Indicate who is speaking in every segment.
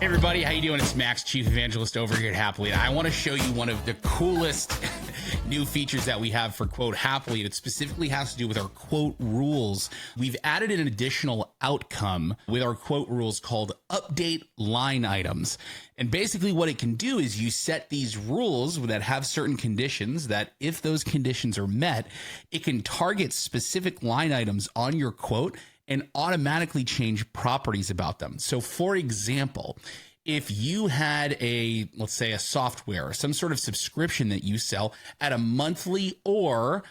Speaker 1: Hey everybody, how you doing? It's Max, Chief Evangelist over here at Hapily. And I want to show you one of the coolest new features that we have for Quote Hapily. And it specifically has to do with our quote rules. We've added an additional outcome with our quote rules called update line items. And basically what it can do is you set these rules that have certain conditions that if those conditions are met, it can target specific line items on your quote and automatically change properties about them. So for example, if you had let's say a software, some sort of subscription that you sell at a monthly or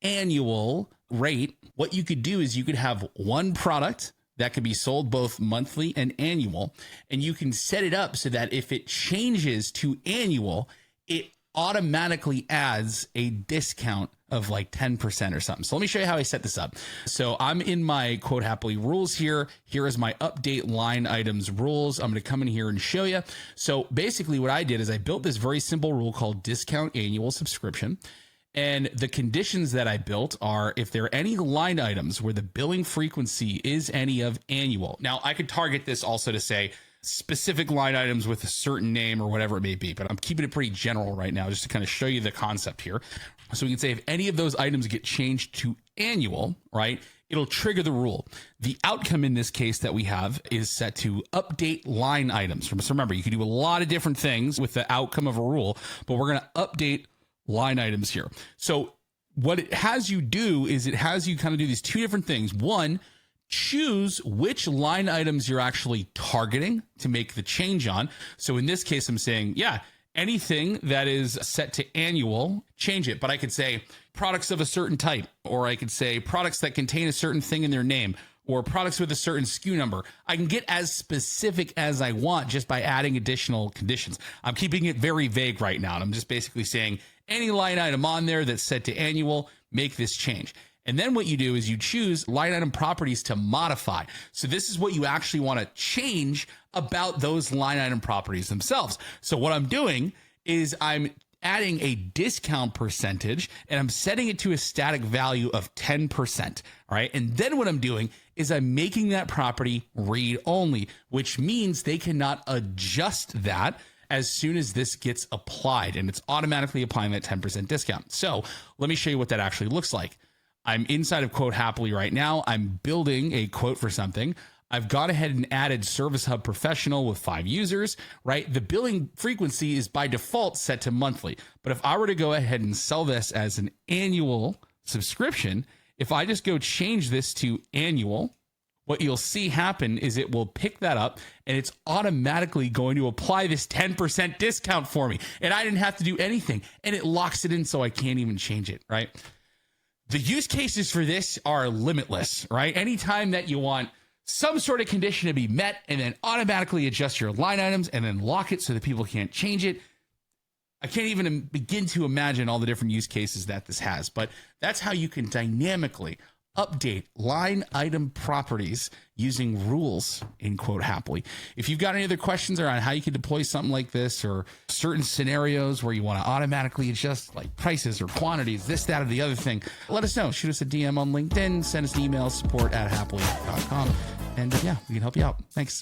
Speaker 1: annual rate, what you could do is you could have one product that could be sold both monthly and annual, and you can set it up so that if it changes to annual, it automatically adds a discount of like 10% or something. So let me show you how I set this up. So I'm in my Quote Hapily rules here. Here is my update line items rules. I'm going to come in here and show you. So basically what I did is I built this very simple rule called discount annual subscription. And the conditions that I built are if there are any line items where the billing frequency is any of annual. Now I could target this also to say specific line items with a certain name or whatever it may be, but I'm keeping it pretty general right now just to kind of show you the concept here. So we can say if any of those items get changed to annual, right, it'll trigger the rule. The outcome in this case that we have is set to update line items. So remember, you can do a lot of different things with the outcome of a rule, but we're going to update line items here. So what it has you do is it has you kind of do these two different things. One, choose which line items you're actually targeting to make the change on. So in this case, I'm saying, yeah, anything that is set to annual, change it. But I could say products of a certain type, or I could say products that contain a certain thing in their name, or products with a certain SKU number. I can get as specific as I want just by adding additional conditions. I'm keeping it very vague right now. And I'm just basically saying any line item on there that's set to annual, make this change. And then what you do is you choose line item properties to modify. So this is what you actually want to change about those line item properties themselves. So what I'm doing is I'm adding a discount percentage and I'm setting it to a static value of 10%. All right. And then what I'm doing is I'm making that property read only, which means they cannot adjust that as soon as this gets applied, and it's automatically applying that 10% discount. So let me show you what that actually looks like. I'm inside of Quote Hapily right now. I'm building a quote for something. I've gone ahead and added Service Hub Professional with 5 users, right? The billing frequency is by default set to monthly. But if I were to go ahead and sell this as an annual subscription, if I just go change this to annual, what you'll see happen is it will pick that up and it's automatically going to apply this 10% discount for me. And I didn't have to do anything. And it locks it in so I can't even change it, right? The use cases for this are limitless, right? Anytime that you want some sort of condition to be met and then automatically adjust your line items and then lock it so that people can't change it. I can't even begin to imagine all the different use cases that this has, but that's how you can dynamically update line item properties using rules in Quote Hapily. If you've got any other questions around how you can deploy something like this or certain scenarios where you want to automatically adjust like prices or quantities, this, that, or the other thing, let us know. Shoot us a DM on LinkedIn, send us an email, support@hapily.com. And yeah, we can help you out. Thanks.